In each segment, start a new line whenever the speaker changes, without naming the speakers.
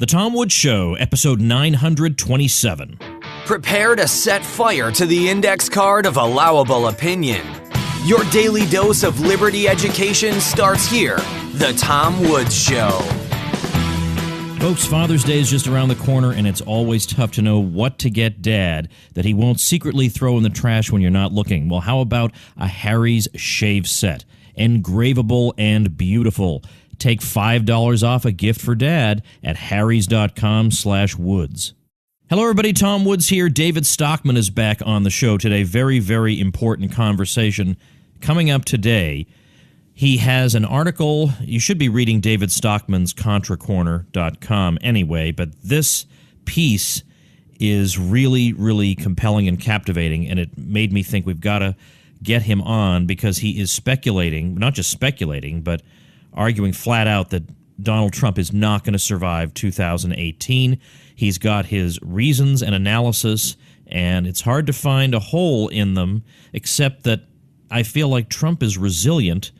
The Tom Woods Show, episode 927.
Prepare to set fire to the index card of allowable opinion. Your daily dose of liberty education starts here. The Tom Woods Show.
Folks, Father's Day is just around the corner, and it's always tough to know what to get Dad that he won't secretly throw in the trash when you're not looking. Well, how about a Harry's shave set? Engravable and beautiful. Take $5 off a gift for Dad at harrys.com/woods. Hello, everybody. Tom Woods here. David Stockman is back on the show today. Very, very important conversation coming up today. He has an article. You should be reading David Stockman's ContraCorner.com anyway, but this piece is really, really compelling and captivating, and it made me think we've got to get him on because he is speculating, not just speculating, but arguing flat out that Donald Trump is not going to survive 2018. He's got his reasons and analysis, and it's hard to find a hole in them, except that I feel like Trump is resilient,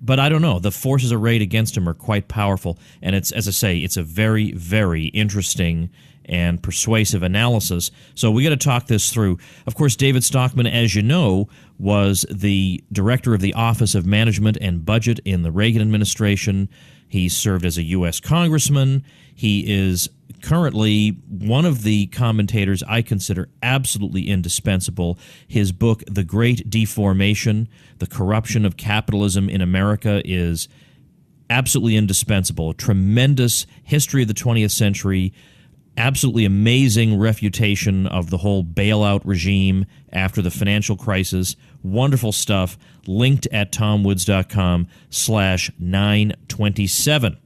but I don't know. The forces arrayed against him are quite powerful, and it's, as I say, it's a very, very interesting and persuasive analysis. So we got to talk this through. Of course, David Stockman, as you know, was the director of the Office of Management and Budget in the Reagan administration. He served as a U.S. congressman. He is currently one of the commentators I consider absolutely indispensable. His book, The Great Deformation, The Corruption of Capitalism in America, is absolutely indispensable. A tremendous history of the 20th century, absolutely amazing refutation of the whole bailout regime after the financial crisis. Wonderful stuff. Linked at tomwoods.com/927.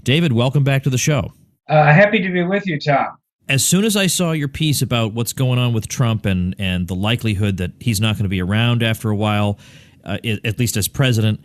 David, welcome back to the show.
Happy to be with you, Tom.
As soon as I saw your piece about what's going on with Trump and the likelihood that he's not going to be around after a while, at least as president,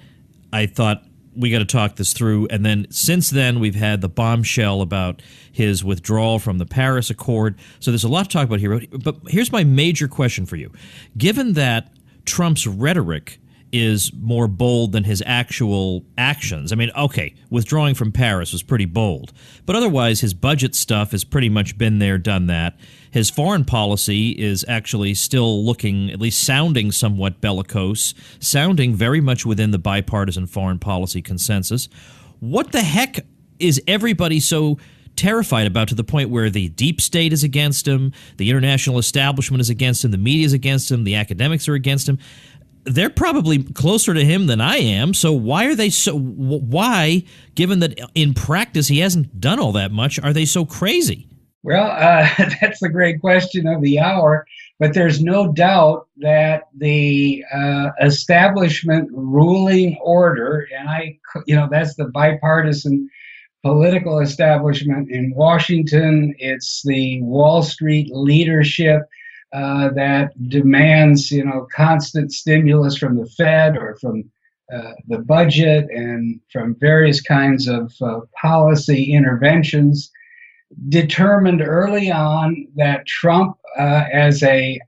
I thought, we got to talk this through. And then since then, we've had the bombshell about his withdrawal from the Paris Accord. So there's a lot to talk about here. But here's my major question for you. Given that Trump's rhetoric is more bold than his actual actions. I mean, okay, withdrawing from Paris was pretty bold. But otherwise, his budget stuff has pretty much been there, done that. His foreign policy is actually still looking, at least sounding somewhat bellicose, sounding very much within the bipartisan foreign policy consensus. What the heck is everybody so terrified about, to the point where the deep state is against him, the international establishment is against him, the media is against him, the academics are against him? They're probably closer to him than I am, so why are they so... Why, given that in practice he hasn't done all that much, are they so crazy?
Well, that's the great question of the hour, but there's no doubt that the establishment ruling order, and that's the bipartisan political establishment in Washington. It's the Wall Street leadership that demands, constant stimulus from the Fed or from the budget and from various kinds of policy interventions, determined early on that Trump, as a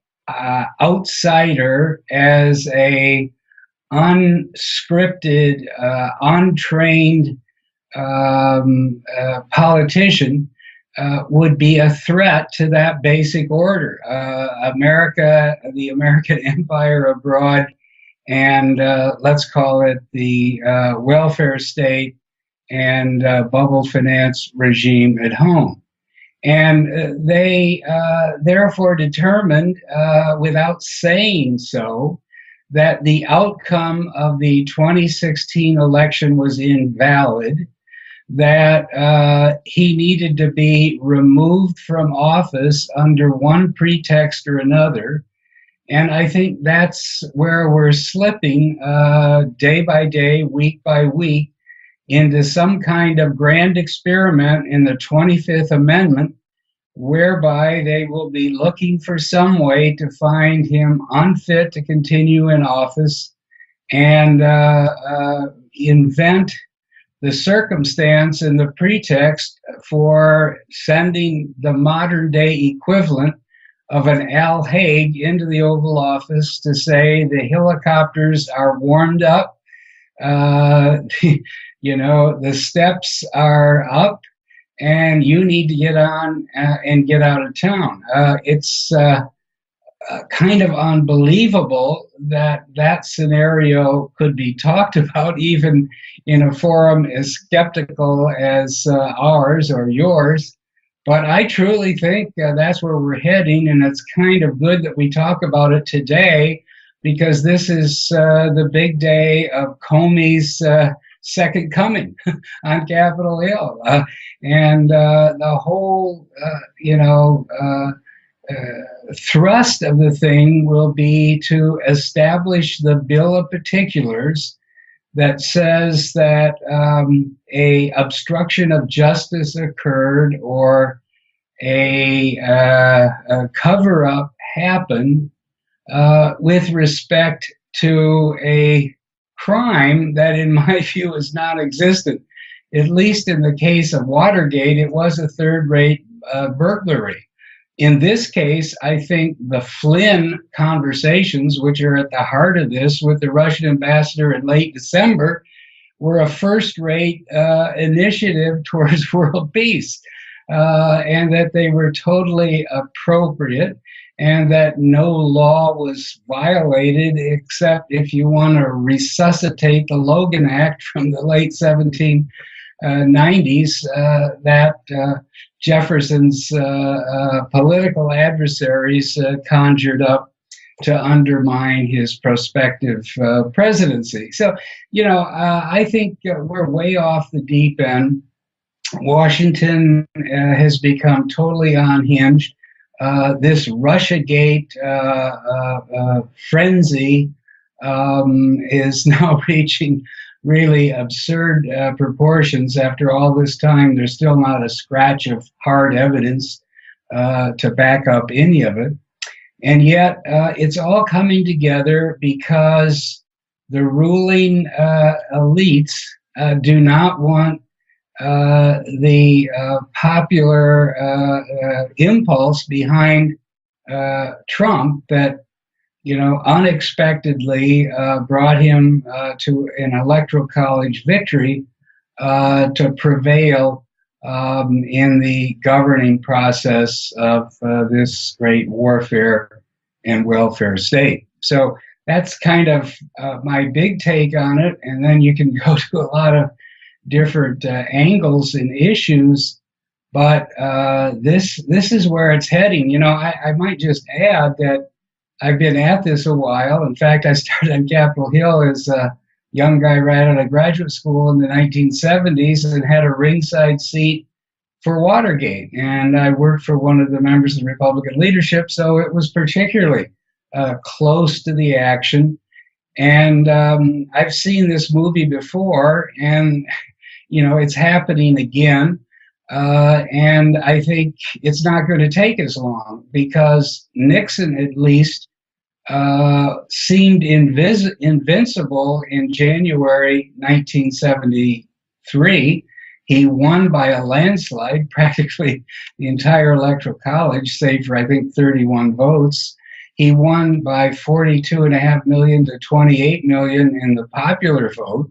outsider, as a unscripted, untrained politician, would be a threat to that basic order. America, the American empire abroad, and let's call it the welfare state and bubble finance regime at home. And they therefore determined, without saying so, that the outcome of the 2016 election was invalid, that he needed to be removed from office under one pretext or another. And I think that's where we're slipping day by day, week by week, into some kind of grand experiment in the 25th Amendment, whereby they will be looking for some way to find him unfit to continue in office and invent the circumstance and the pretext for sending the modern day equivalent of an Al Haig into the Oval Office to say the helicopters are warmed up, the steps are up, and you need to get on and get out of town. It's kind of unbelievable that that scenario could be talked about, even in a forum as skeptical as ours or yours. But I truly think that's where we're heading, and it's kind of good that we talk about it today, because this is the big day of Comey's second coming on Capitol Hill. And the whole, thrust of the thing will be to establish the bill of particulars that says that a obstruction of justice occurred, or a cover-up happened with respect to a crime that, in my view, is non-existent. At least in the case of Watergate, it was a third-rate burglary. In this case, I think the Flynn conversations, which are at the heart of this with the Russian ambassador in late December, were a first-rate initiative towards world peace, and that they were totally appropriate, and that no law was violated, except if you want to resuscitate the Logan Act from the late 1790s that Jefferson's political adversaries conjured up to undermine his prospective presidency. So, I think we're way off the deep end. Washington has become totally unhinged. This Russiagate frenzy is now reaching really absurd proportions. After all this time, there's still not a scratch of hard evidence to back up any of it. And yet it's all coming together because the ruling elites do not want the popular impulse behind Trump that unexpectedly brought him to an electoral college victory to prevail in the governing process of this great warfare and welfare state. So that's kind of my big take on it. And then you can go to a lot of different angles and issues. But this is where it's heading. I might just add that I've been at this a while. In fact, I started on Capitol Hill as a young guy right out of graduate school in the 1970s and had a ringside seat for Watergate. And I worked for one of the members of the Republican leadership, so it was particularly close to the action. And I've seen this movie before, and, it's happening again. And I think it's not going to take as long, because Nixon, at least, seemed invincible in January 1973. He won by a landslide, practically the entire electoral college, save for, I think, 31 votes. He won by 42.5 million to 28 million in the popular vote.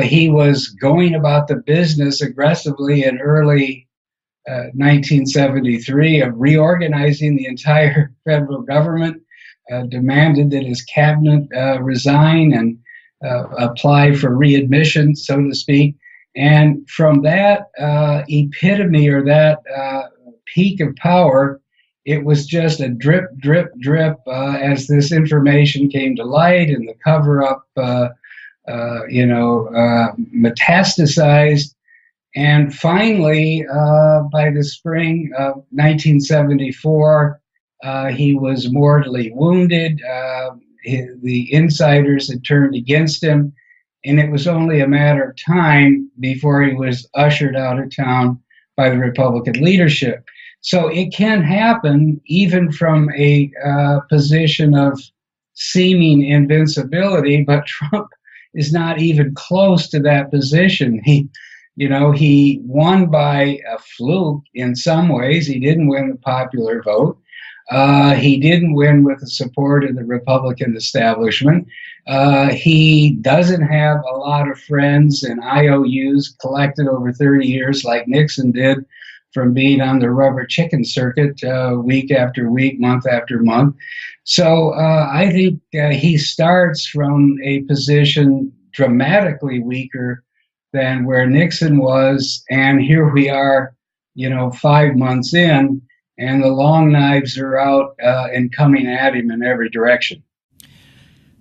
He was going about the business aggressively in early 1973 of reorganizing the entire federal government, demanded that his cabinet resign and apply for readmission, so to speak. And from that epitome, or that peak of power, it was just a drip, drip, drip as this information came to light, and the cover-up metastasized. And finally, by the spring of 1974, he was mortally wounded. The insiders had turned against him, and it was only a matter of time before he was ushered out of town by the Republican leadership. So it can happen even from a position of seeming invincibility, but Trump is not even close to that position. He won by a fluke in some ways. He didn't win the popular vote. He didn't win with the support of the Republican establishment. He doesn't have a lot of friends and IOUs collected over 30 years like Nixon did from being on the rubber chicken circuit week after week, month after month. So I think he starts from a position dramatically weaker than where Nixon was. And here we are, 5 months in, and the long knives are out and coming at him in every direction.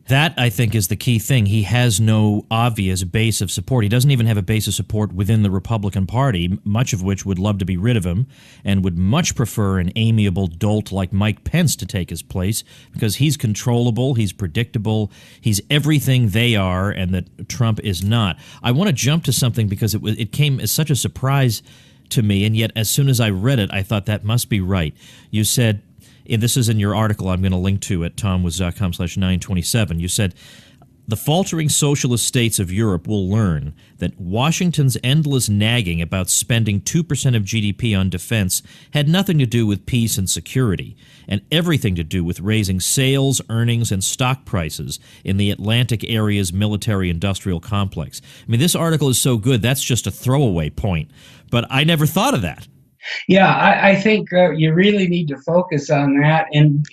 That, I think, is the key thing. He has no obvious base of support. He doesn't even have a base of support within the Republican Party, much of which would love to be rid of him and would much prefer an amiable dolt like Mike Pence to take his place, because he's controllable, he's predictable, he's everything they are and that Trump is not. I want to jump to something because it came as such a surprise to me, and yet as soon as I read it, I thought that must be right. You said, and this is in your article I'm going to link to at tomwoods.com/927. You said, the faltering socialist states of Europe will learn that Washington's endless nagging about spending 2% of GDP on defense had nothing to do with peace and security, and everything to do with raising sales, earnings, and stock prices in the Atlantic area's military-industrial complex. I mean, this article is so good, that's just a throwaway point, but I never thought of that.
Yeah, I think you really need to focus on that. And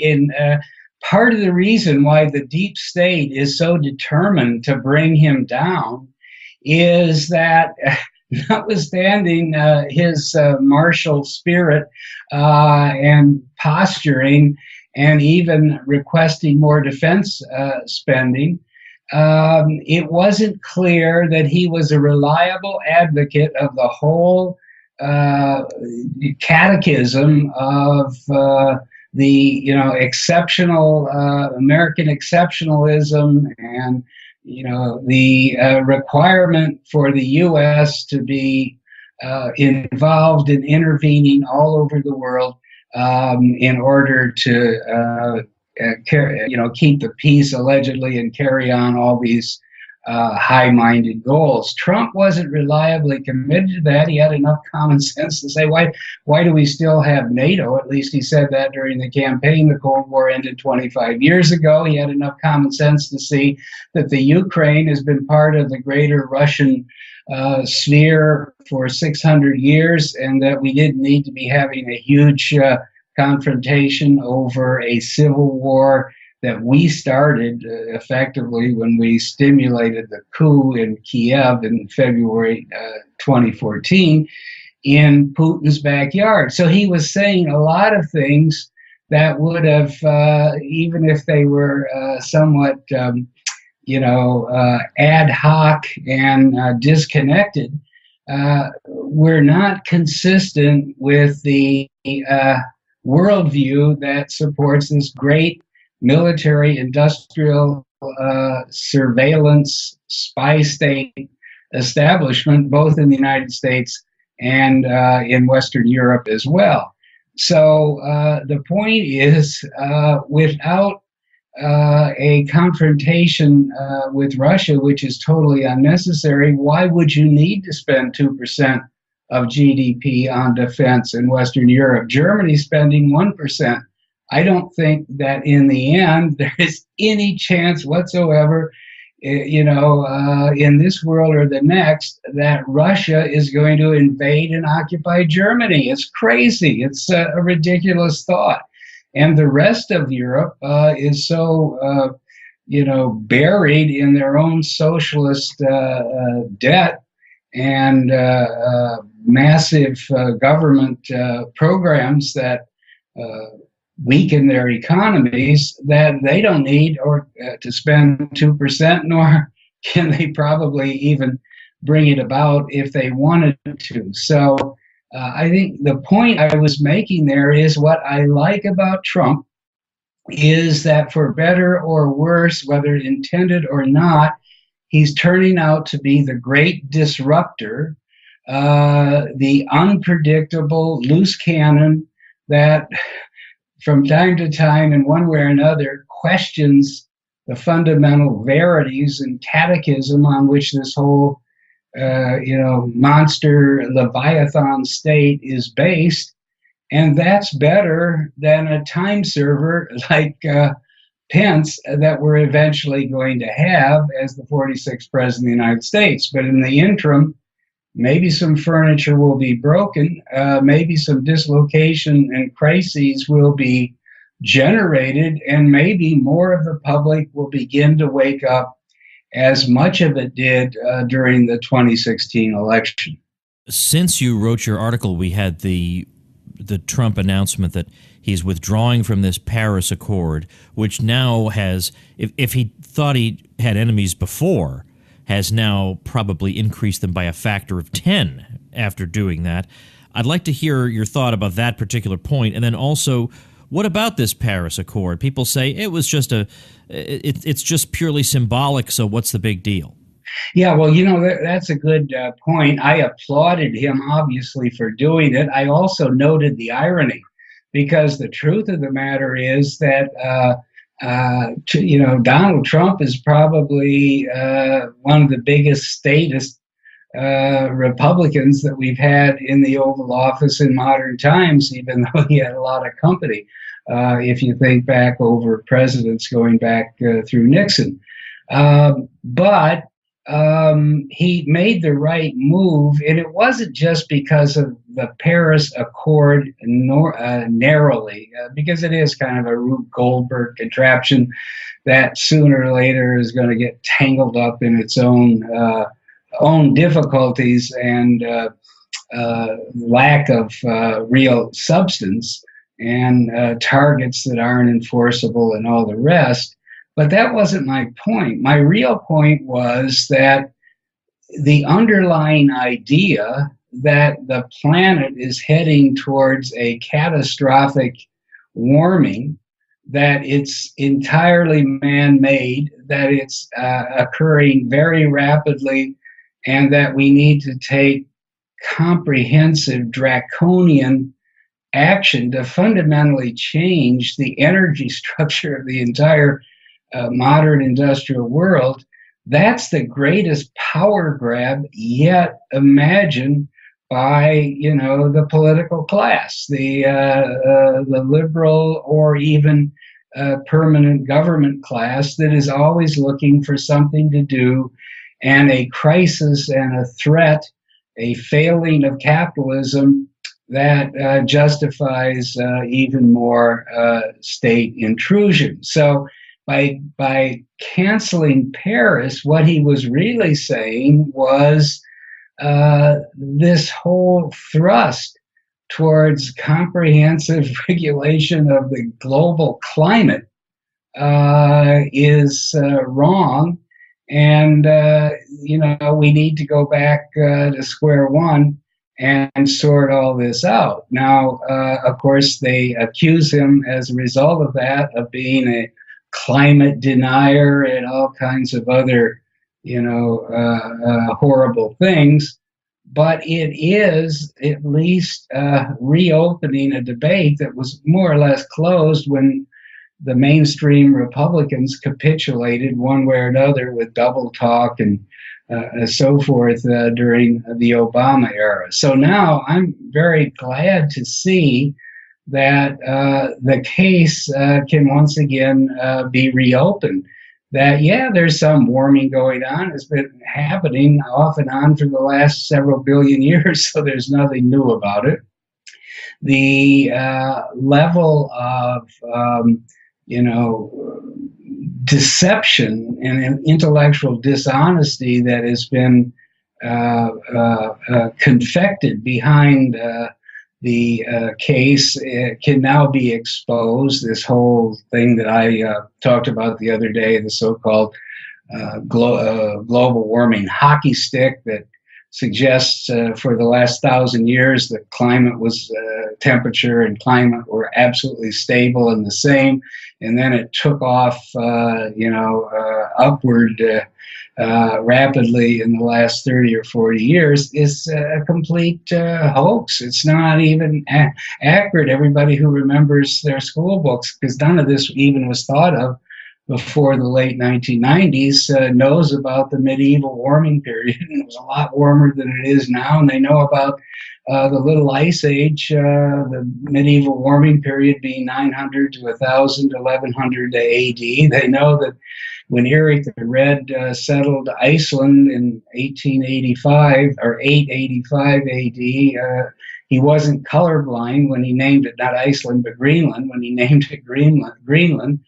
part of the reason why the deep state is so determined to bring him down is that, notwithstanding his martial spirit and posturing and even requesting more defense spending, it wasn't clear that he was a reliable advocate of the whole catechism of the exceptional American exceptionalism, and the requirement for the U.S. to be involved in intervening all over the world in order to keep the peace allegedly and carry on all these high-minded goals. Trump wasn't reliably committed to that. He had enough common sense to say, why do we still have NATO? At least he said that during the campaign. The Cold War ended 25 years ago. He had enough common sense to see that the Ukraine has been part of the greater Russian sphere for 600 years, and that we didn't need to be having a huge confrontation over a civil war that we started effectively when we stimulated the coup in Kiev in February 2014 in Putin's backyard. So he was saying a lot of things that would have, even if they were somewhat, ad hoc and disconnected, were not consistent with the worldview that supports this great military, industrial, surveillance, spy state establishment, both in the United States and in Western Europe as well. So the point is, without a confrontation with Russia, which is totally unnecessary, why would you need to spend 2% of GDP on defense in Western Europe? Germany's spending 1%. I don't think that in the end there is any chance whatsoever, in this world or the next, that Russia is going to invade and occupy Germany. It's crazy. It's a ridiculous thought. And the rest of Europe is so, buried in their own socialist debt and massive government programs that weaken their economies, that they don't need to spend 2%, nor can they probably even bring it about if they wanted to. So I think the point I was making there is, what I like about Trump is that, for better or worse, whether intended or not, he's turning out to be the great disruptor, the unpredictable loose cannon that from time to time, in one way or another, questions the fundamental verities and catechism on which this whole, monster Leviathan state is based, And that's better than a time server like Pence that we're eventually going to have as the 46th president of the United States. But in the interim, maybe some furniture will be broken, maybe some dislocation and crises will be generated, and maybe more of the public will begin to wake up as much of it did during the 2016 election.
Since you wrote your article, we had the Trump announcement that he's withdrawing from this Paris Accord, which now has, if he thought he had enemies before, has now probably increased them by a factor of 10 after doing that. I'd like to hear your thought about that particular point, and then also, what about this Paris Accord? People say it was just it's just purely symbolic, so what's the big deal?
Yeah, well, that's a good point. I applauded him, obviously, for doing it. I also noted the irony, because the truth of the matter is that Donald Trump is probably one of the biggest statist Republicans that we've had in the Oval Office in modern times, even though he had a lot of company, if you think back over presidents going back through Nixon. But he made the right move, and it wasn't just because of the Paris Accord narrowly, because it is kind of a Rube Goldberg contraption that sooner or later is going to get tangled up in its own difficulties and lack of real substance and targets that aren't enforceable and all the rest. But that wasn't my point. My real point was that the underlying idea that the planet is heading towards a catastrophic warming, that it's entirely man-made, that it's occurring very rapidly, and that we need to take comprehensive draconian action to fundamentally change the energy structure of the entire modern industrial world. That's the greatest power grab yet imagined by the political class, the liberal or even permanent government class that is always looking for something to do, and a crisis and a threat, a failing of capitalism that justifies even more state intrusion. So by canceling Paris, what he was really saying was this whole thrust towards comprehensive regulation of the global climate is wrong. And, we need to go back to square one and sort all this out. Now, of course, they accuse him as a result of that of being a climate denier and all kinds of other, horrible things. But it is at least reopening a debate that was more or less closed when the mainstream Republicans capitulated one way or another with double talk and so forth during the Obama era. So now I'm very glad to see that the case can once again be reopened. That, there's some warming going on. It's been happening off and on for the last several billion years, so there's nothing new about it. The level of deception and intellectual dishonesty that has been confected behind the case can now be exposed. This whole thing that I talked about the other day, the so-called global warming hockey stick that suggests for the last 1,000 years that climate was temperature and climate were absolutely stable and the same, and then it took off, upward rapidly in the last 30 or 40 years is a complete hoax. It's not even accurate. Everybody who remembers their school books, because none of this even was thought of before the late 1990s, knows about the medieval warming period. It was a lot warmer than it is now, and they know about the Little Ice Age, the medieval warming period being 900 to 1000 to 1100 AD. They know that when Erik the Red settled Iceland in 1885 or 885 AD, he wasn't colorblind when he named it not Iceland but Greenland, when he named it Greenland.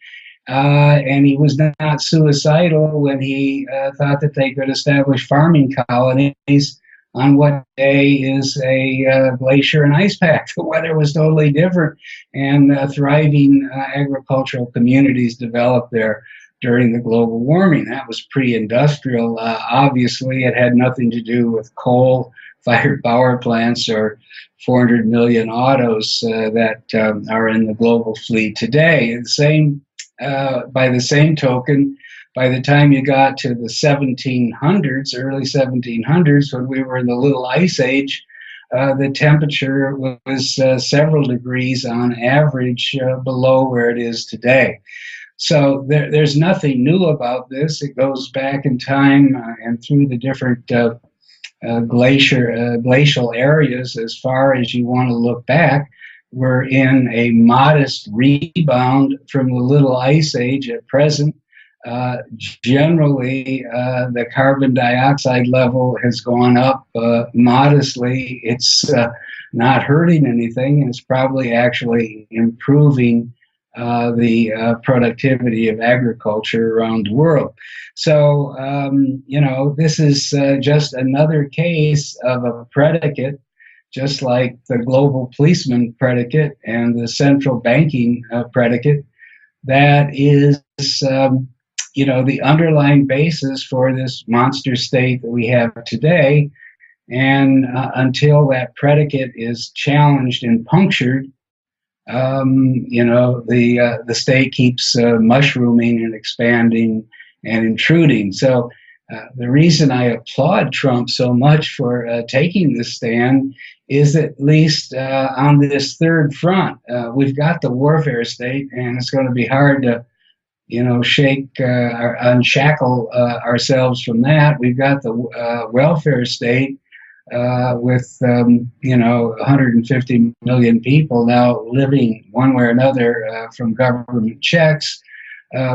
And he was not suicidal when he thought that they could establish farming colonies on what day is a glacier and ice pack. The weather was totally different, and thriving agricultural communities developed there during the global warming. That was pre-industrial. Obviously, it had nothing to do with coal-fired power plants or 400 million autos that are in the global fleet today. And by the same token, by the time you got to the 1700s, early 1700s, when we were in the Little Ice Age, the temperature was several degrees on average below where it is today. So there's nothing new about this. It goes back in time and through the different glacial areas as far as you want to look back. We're in a modest rebound from the Little Ice Age at present. Generally, the carbon dioxide level has gone up modestly. It's not hurting anything. It's probably actually improving the productivity of agriculture around the world. So, this is just another case of a predicate, just like the global policeman predicate and the central banking predicate, that is, the underlying basis for this monster state that we have today. And until that predicate is challenged and punctured, the state keeps mushrooming and expanding and intruding. So the reason I applaud Trump so much for taking this stand is at least on this third front. We've got the warfare state, and it's going to be hard to, unshackle ourselves from that. We've got the welfare state with 150 million people now living one way or another from government checks.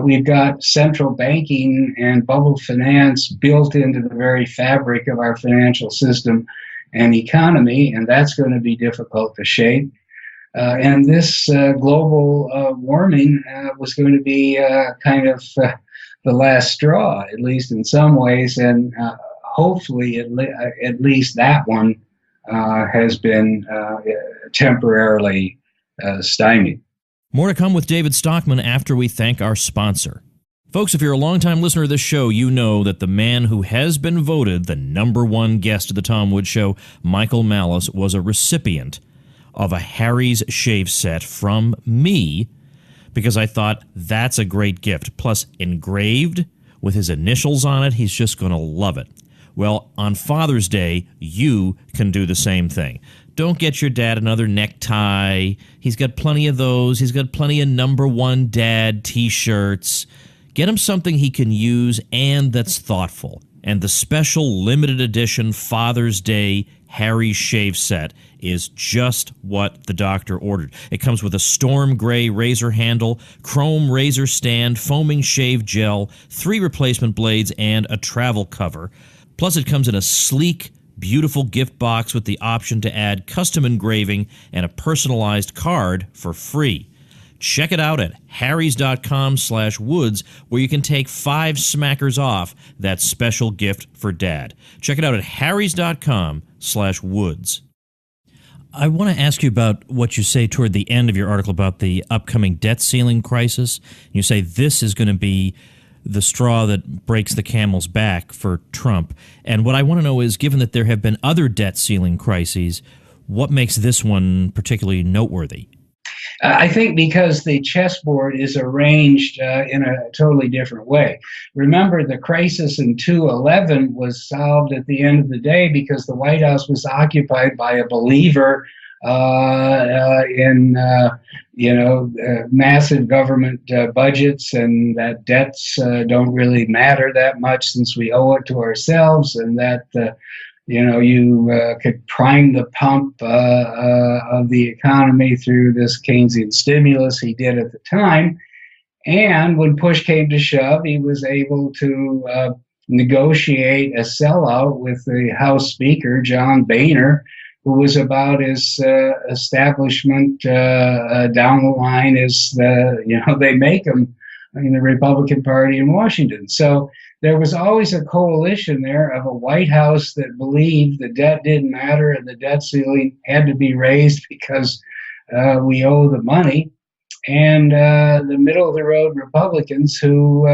We've got central banking and bubble finance built into the very fabric of our financial system and economy, and that's going to be difficult to shake. And this global warming was going to be kind of the last straw, at least in some ways, and hopefully at least that one has been temporarily stymied.
More to come with David Stockman after we thank our sponsor. Folks, if you're a longtime listener to this show, you know that the man who has been voted the #1 guest of the Tom Woods Show, Michael Malice, was a recipient of a Harry's shave set from me because I thought that's a great gift. Plus, engraved with his initials on it, he's just going to love it. Well, on Father's Day, you can do the same thing. Don't get your dad another necktie. He's got plenty of those. He's got plenty of #1 dad t-shirts. Get him something he can use and that's thoughtful. And the special limited edition Father's Day Harry shave set is just what the doctor ordered. It comes with a storm gray razor handle, chrome razor stand, foaming shave gel, 3 replacement blades, and a travel cover. Plus, it comes in a sleek, beautiful gift box with the option to add custom engraving and a personalized card for free. Check it out at harrys.com/woods, where you can take 5 smackers off that special gift for Dad. Check it out at harrys.com/woods. I want to ask you about what you say toward the end of your article about the upcoming debt ceiling crisis. You say this is going to be the straw that breaks the camel's back for Trump. And what I want to know is, given that there have been other debt ceiling crises, what makes this one particularly noteworthy?
I think because the chessboard is arranged in a totally different way. Remember, the crisis in 2011 was solved at the end of the day because the White House was occupied by a believer in massive government budgets, and that debts don't really matter that much since we owe it to ourselves, and that You could prime the pump of the economy through this Keynesian stimulus he did at the time. And when push came to shove, he was able to negotiate a sellout with the House Speaker, John Boehner, who was about as establishment down the line as they make them in the Republican Party in Washington. So there was always a coalition there of a White House that believed the debt didn't matter and the debt ceiling had to be raised because we owe the money, and the middle of the road Republicans who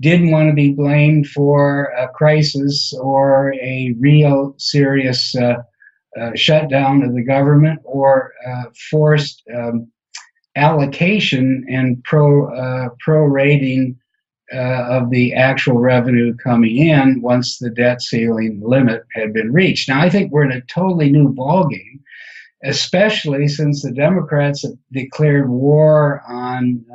didn't want to be blamed for a crisis or a real serious shutdown of the government or forced allocation and prorating of the actual revenue coming in once the debt ceiling limit had been reached. Now, I think we're in a totally new ballgame, especially since the Democrats have declared war on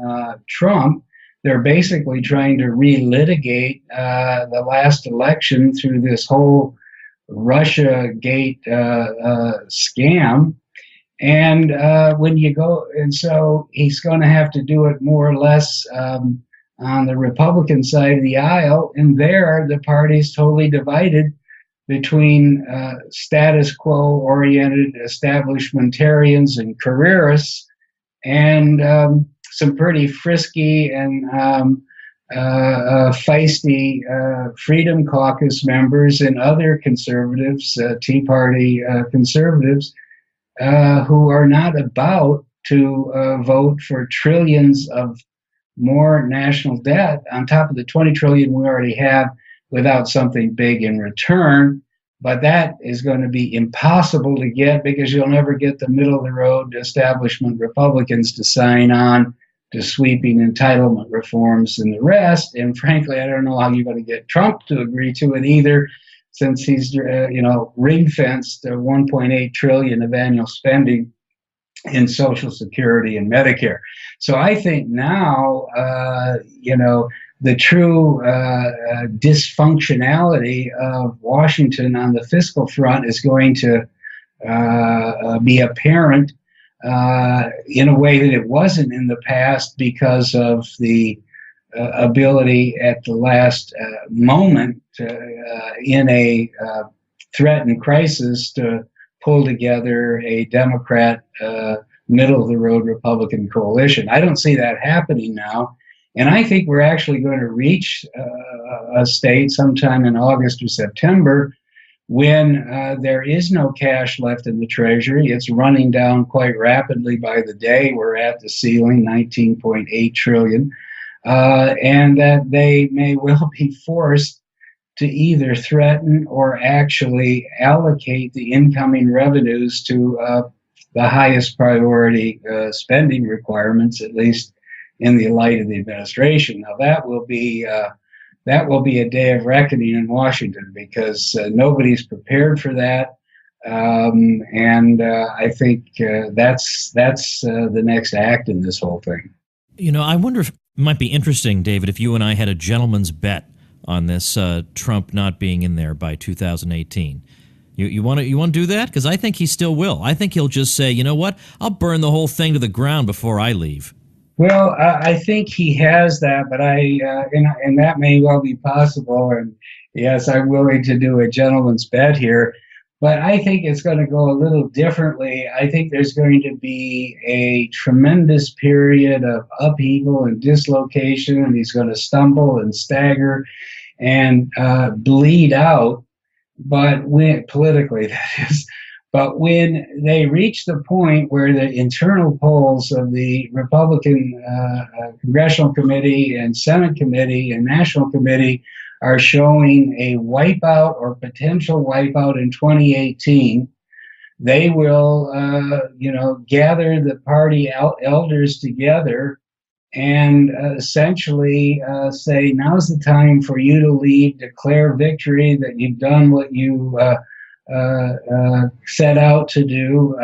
Trump. They're basically trying to relitigate the last election through this whole Russia Gate scam. And so he's going to have to do it more or less on the Republican side of the aisle. And there, the party's totally divided between status quo-oriented establishmentarians and careerists and some pretty frisky and feisty Freedom Caucus members and other conservatives, Tea Party conservatives, who are not about to vote for trillions of more national debt on top of the 20 trillion we already have without something big in return. But that is going to be impossible to get because you'll never get the middle of the road establishment Republicans to sign on to sweeping entitlement reforms and the rest. And frankly, I don't know how you're going to get Trump to agree to it either, since he's ring-fenced 1.8 trillion of annual spending in Social Security and Medicare. So I think now, the true dysfunctionality of Washington on the fiscal front is going to be apparent in a way that it wasn't in the past because of the ability at the last moment in a threatened crisis to pull together a Democrat middle-of-the-road Republican coalition. I don't see that happening now. And I think we're actually going to reach a state sometime in August or September when there is no cash left in the Treasury. It's running down quite rapidly by the day. We're at the ceiling, 19.8 trillion. And that they may well be forced to either threaten or actually allocate the incoming revenues to the highest priority spending requirements, at least in the light of the administration. Now that will be a day of reckoning in Washington because nobody's prepared for that, and I think that's the next act in this whole thing.
I wonder if it might be interesting, David, if you and I had a gentleman's bet on this Trump not being in there by 2018. You want to do that? Because I think he still will. I think he'll just say, you know what, I'll burn the whole thing to the ground before I leave.
Well, I think he has that, but and that may well be possible. And yes, I'm willing to do a gentleman's bet here, but I think it's going to go a little differently. I think there's going to be a tremendous period of upheaval and dislocation, and he's going to stumble and stagger and bleed out. But politically, that is. But when they reach the point where the internal polls of the Republican Congressional Committee and Senate Committee and National Committee are showing a wipeout or potential wipeout in 2018, they will, gather the party elders together and essentially say, now's the time for you to leave, declare victory, that you've done what you set out to do,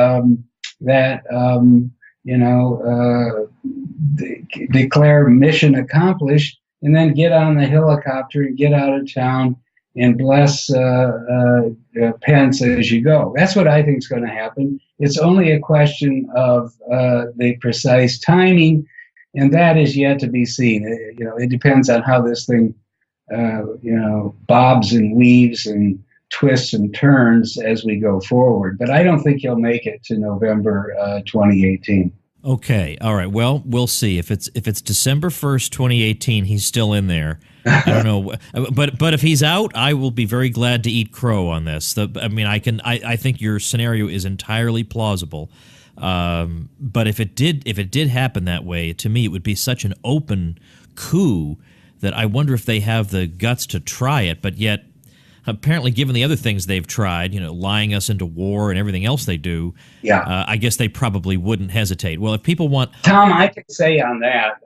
declare mission accomplished, and then get on the helicopter and get out of town and bless Pence as you go. That's what I think is going to happen. It's only a question of the precise timing, and that is yet to be seen. It depends on how this thing, bobs and weaves and twists and turns as we go forward. But I don't think he'll make it to November 2018.
Okay. All right. Well, we'll see. If it's December 1st, 2018, he's still in there. I don't know. But if he's out, I will be very glad to eat crow on this. I think your scenario is entirely plausible. But if it did happen that way, to me, it would be such an open coup that I wonder if they have the guts to try it. But yet, apparently, given the other things they've tried, lying us into war and everything else they do, I guess they probably wouldn't hesitate. Well, if people want...
Tom, I can say on that,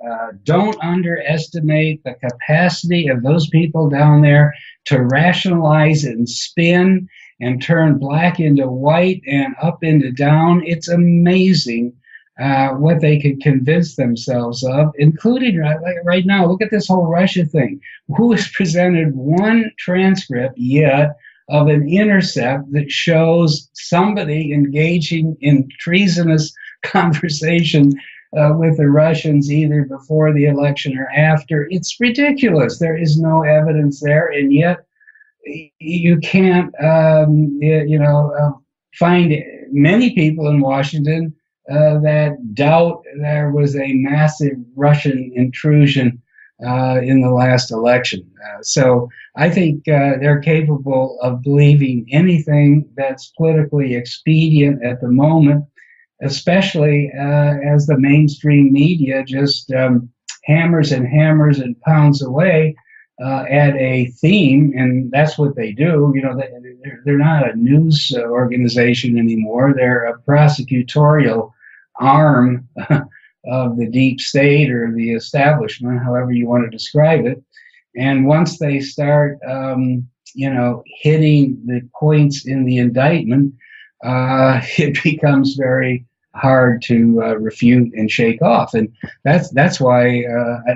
don't underestimate the capacity of those people down there to rationalize and spin and turn black into white and up into down. It's amazing what they could convince themselves of, including right now. Look at this whole Russia thing. Who has presented one transcript yet of an intercept that shows somebody engaging in treasonous conversation with the Russians either before the election or after? It's ridiculous. There is no evidence there, and yet you can't, find many people in Washington that doubt there was a massive Russian intrusion in the last election. So I think they're capable of believing anything that's politically expedient at the moment, especially as the mainstream media just hammers and hammers and pounds away at a theme, and that's what they do. They're not a news organization anymore. They're a prosecutorial arm of the deep state or the establishment, however you want to describe it. And once they start, hitting the points in the indictment, it becomes very hard to refute and shake off. And that's why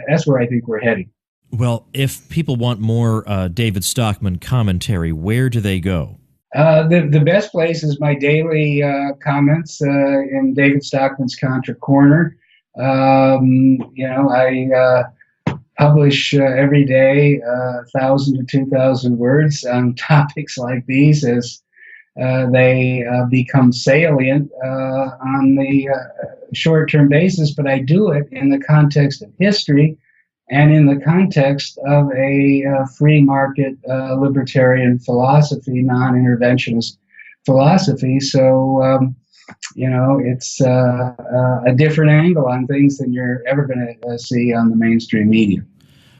that's where I think we're heading.
Well, if people want more David Stockman commentary, where do they go?
The best place is my daily comments in David Stockman's Contra Corner. I publish every day 1,000 to 2,000 words on topics like these as they become salient on the short-term basis, but I do it in the context of history and in the context of a free market libertarian philosophy, non-interventionist philosophy. So, it's a different angle on things than you're ever going to see on the mainstream media.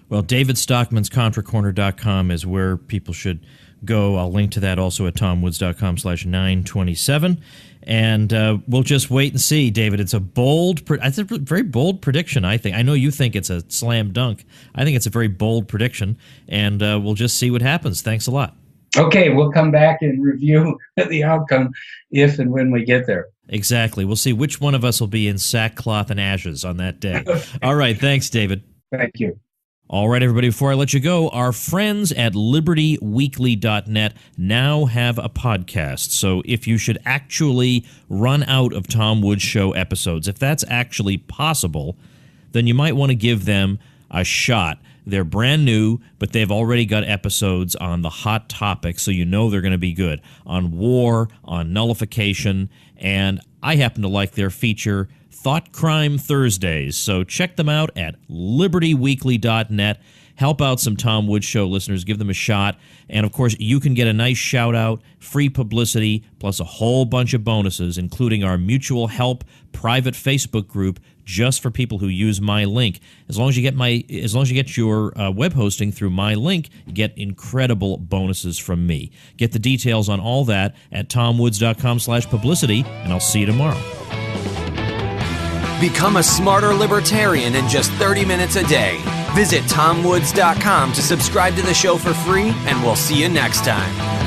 Well, DavidStockman'sContraCorner.com is where people should go. I'll link to that also at TomWoods.com/927. And we'll just wait and see, David. It's a very bold prediction, I think. I know you think it's a slam dunk. I think it's a very bold prediction, and we'll just see what happens. Thanks a lot.
Okay, we'll come back and review the outcome if and when we get there.
Exactly. We'll see which one of us will be in sackcloth and ashes on that day. All right. Thanks, David.
Thank you.
All right, everybody, before I let you go, our friends at libertyweekly.net now have a podcast. So if you should actually run out of Tom Woods Show episodes, if that's actually possible, then you might want to give them a shot. They're brand new, but they've already got episodes on the hot topics, so you know they're going to be good. On war, on nullification, and I happen to like their feature, Thought Crime Thursdays. So check them out at libertyweekly.net. Help out some Tom Woods Show listeners. Give them a shot. And, of course, you can get a nice shout-out, free publicity, plus a whole bunch of bonuses, including our mutual help private Facebook group just for people who use my link. As long as you get your web hosting through my link, you get incredible bonuses from me. Get the details on all that at tomwoods.com/publicity, and I'll see you tomorrow.
Become a smarter libertarian in just 30 minutes a day. Visit TomWoods.com to subscribe to the show for free, and we'll see you next time.